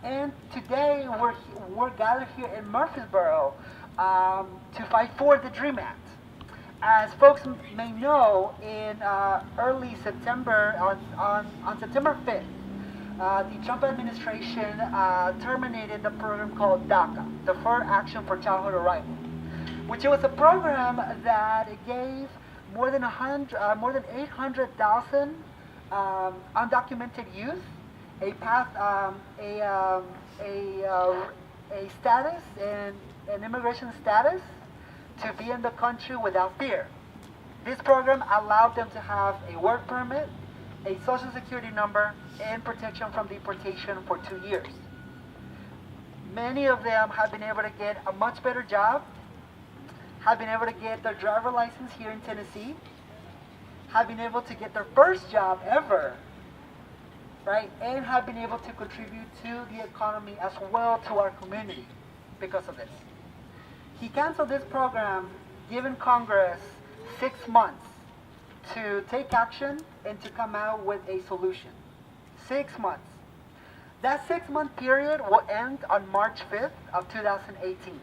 And today we're gathered here in Murfreesboro to fight for the Dream Act. As folks may know, in early September, on September 5th, the Trump administration terminated the program called DACA, Deferred Action for Childhood Arrival, which was a program that gave more than 800,000 undocumented youth a path, a status, an immigration status to be in the country without fear. This program allowed them to have a work permit, a social security number, and protection from deportation for 2 years. Many of them have been able to get a much better job, have been able to get their driver license here in Tennessee, have been able to get their first job ever, right? And have been able to contribute to the economy as well to our community because of this. He canceled this program, giving Congress 6 months to take action and to come out with a solution. 6 months. That 6-month period will end on March 5th of 2018.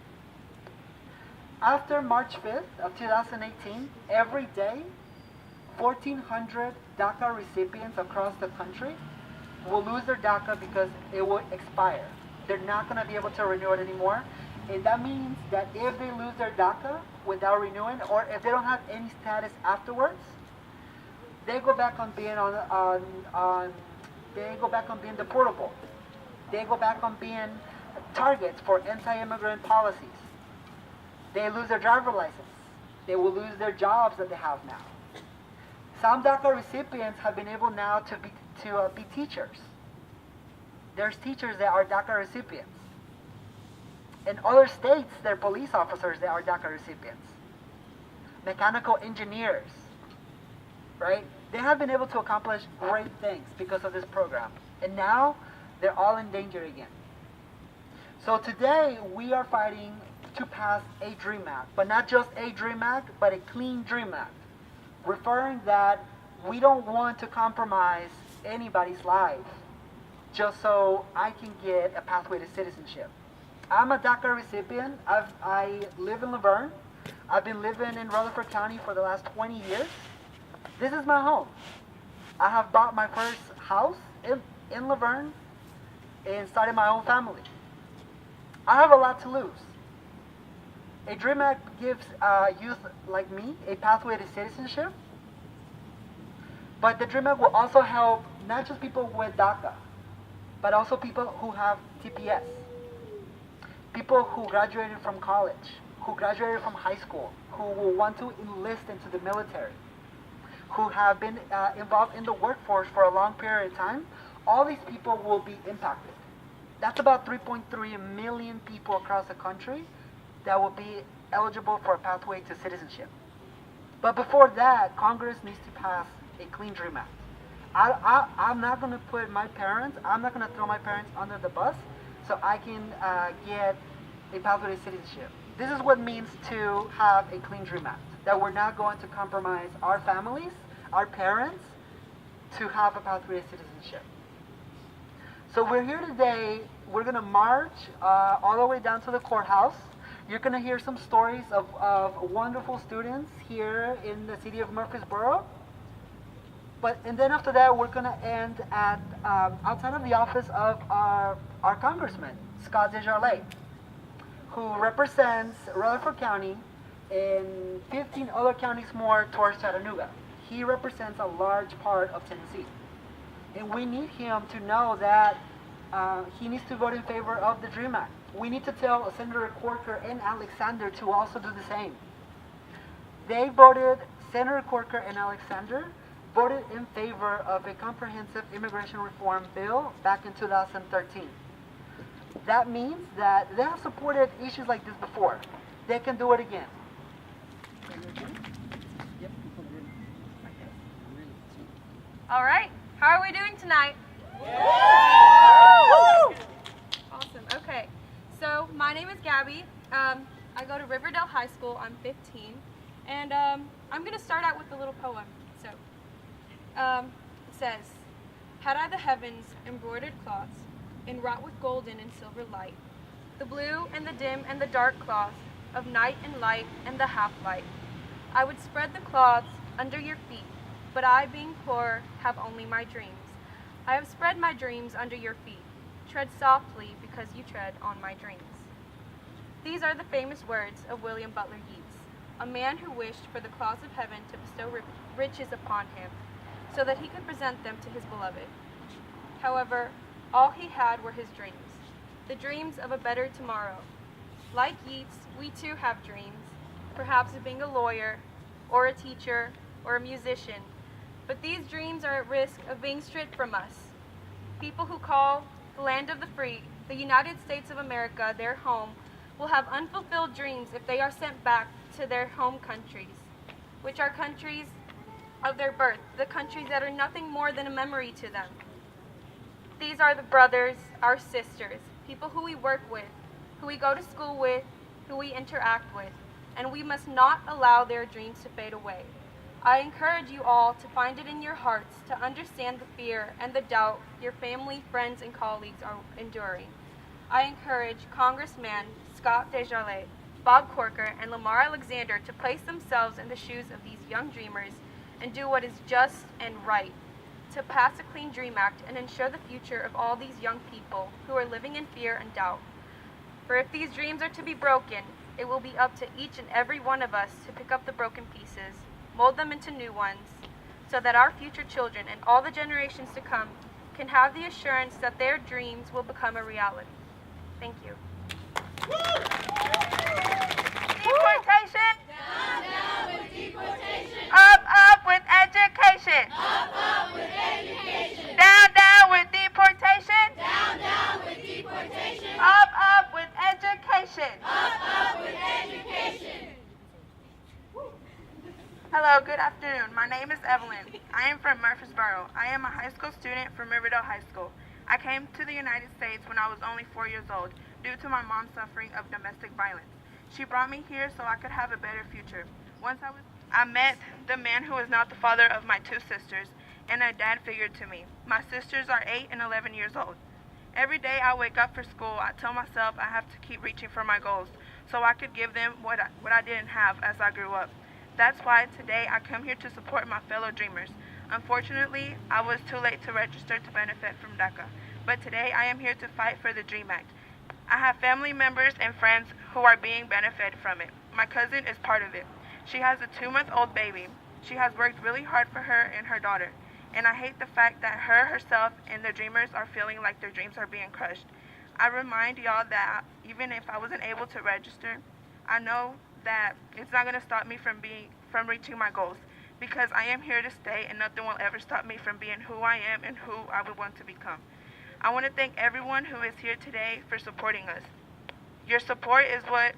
After March 5th of 2018, every day, 1,400 DACA recipients across the country will lose their DACA because it will expire. They're not going to be able to renew it anymore. And that means that if they lose their DACA without renewing, or if they don't have any status afterwards, they go back on being they go back on being deportable. They go back on being targets for anti-immigrant policies. They lose their driver license. They will lose their jobs that they have now. Some DACA recipients have been able now to be teachers. There's teachers that are DACA recipients. In other states, they're police officers that are DACA recipients. Mechanical engineers, right? They have been able to accomplish great things because of this program. And now, they're all in danger again. So today, we are fighting to pass a Dream Act, but not just a Dream Act, but a clean Dream Act, referring that we don't want to compromise anybody's life just so I can get a pathway to citizenship. I'm a DACA recipient. I live in Laverne. I've been living in Rutherford County for the last 20 years. This is my home. I have bought my first house in Laverne and started my own family. I have a lot to lose. A Dream Act gives youth like me a pathway to citizenship, but the Dream Act will also help not just people with DACA, but also people who have TPS, people who graduated from college, who graduated from high school, who will want to enlist into the military, who have been involved in the workforce for a long period of time. All these people will be impacted. That's about 3.3 million people across the country that will be eligible for a pathway to citizenship. But before that, Congress needs to pass a clean Dream Act. I'm not going to put my parents, I'm not going to throw my parents under the bus so I can get a pathway to citizenship. This is what it means to have a clean Dream Act, that we're not going to compromise our families, our parents, to have a pathway to citizenship. So we're here today, we're going to march all the way down to the courthouse. You're going to hear some stories of wonderful students here in the city of Murfreesboro. And then after that, we're going to end at outside of the office of our congressman, Scott Desjardins, who represents Rutherford County and 15 other counties more towards Chattanooga. He represents a large part of Tennessee. And we need him to know that he needs to vote in favor of the Dream Act. We need to tell Senator Corker and Alexander to also do the same. Senator Corker and Alexander voted in favor of a comprehensive immigration reform bill back in 2013. That means that they have supported issues like this before. They can do it again. All right, how are we doing tonight? Awesome, okay. So my name is Gabby. I go to Riverdale High School. I'm 15. And I'm going to start out with a little poem. So it says, had I the heavens embroidered cloths, and wrought with golden and silver light, the blue and the dim and the dark cloth of night and light and the half-light. I would spread the cloths under your feet, but I, being poor, have only my dreams. I have spread my dreams under your feet. Tread softly, because you tread on my dreams. These are the famous words of William Butler Yeats, a man who wished for the clouds of heaven to bestow riches upon him, so that he could present them to his beloved. However, all he had were his dreams, the dreams of a better tomorrow. Like Yeats, we too have dreams, perhaps of being a lawyer, or a teacher, or a musician, but these dreams are at risk of being stripped from us. People who call the land of the free, the United States of America, their home, will have unfulfilled dreams if they are sent back to their home countries, which are countries of their birth, the countries that are nothing more than a memory to them. These are the brothers, our sisters, people who we work with, who we go to school with, who we interact with, and we must not allow their dreams to fade away. I encourage you all to find it in your hearts to understand the fear and the doubt your family, friends, and colleagues are enduring. I encourage Congressman Scott Desjardins, Bob Corker, and Lamar Alexander to place themselves in the shoes of these young dreamers and do what is just and right, to pass a clean dream act and ensure the future of all these young people who are living in fear and doubt. For if these dreams are to be broken, it will be up to each and every one of us to pick up the broken pieces, mold them into new ones, so that our future children and all the generations to come can have the assurance that their dreams will become a reality. Thank you. Deportation! Down, down with deportation! Up with education! Up with education! Down with deportation! Down with deportation! Up with education! Up with education! Hello, good afternoon. My name is Evelyn. I am from Murfreesboro. I am a high school student from Riverdale High School. I came to the United States when I was only 4 years old due to my mom suffering of domestic violence. She brought me here so I could have a better future. I met the man who is not the father of my two sisters and a dad figure to me. My sisters are 8 and 11 years old. Every day I wake up for school, I tell myself I have to keep reaching for my goals so I could give them what I didn't have as I grew up. That's why today I come here to support my fellow dreamers. Unfortunately, I was too late to register to benefit from DACA, but today I am here to fight for the DREAM Act. I have family members and friends who are being benefited from it. My cousin is part of it. She has a 2-month-old baby. She has worked really hard for her and her daughter, and I hate the fact that herself, and the dreamers are feeling like their dreams are being crushed. I remind y'all that even if I wasn't able to register, I know that it's not going to stop me from reaching my goals, because I am here to stay and nothing will ever stop me from being who I am and who I would want to become. I want to thank everyone who is here today for supporting us. Your support is what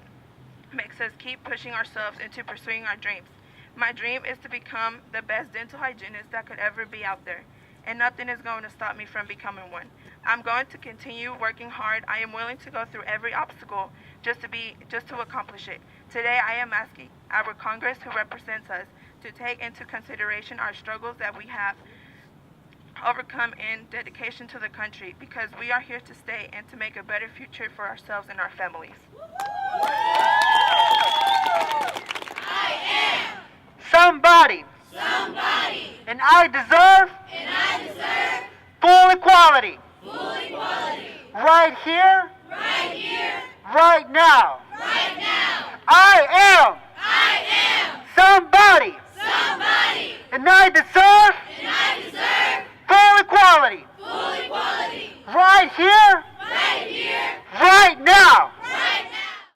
makes us keep pushing ourselves into pursuing our dreams. My dream is to become the best dental hygienist that could ever be out there, and nothing is going to stop me from becoming one. I'm going to continue working hard. I am willing to go through every obstacle just to accomplish it. Today I am asking our Congress who represents us to take into consideration our struggles that we have overcome in dedication to the country, because we are here to stay and to make a better future for ourselves and our families. I am Somebody. somebody, And I deserve and I deserve full equality. full equality. Right here, Right here, right now. right now. I I am am somebody. somebody, And I deserve and I deserve full equality. full equality. Right here,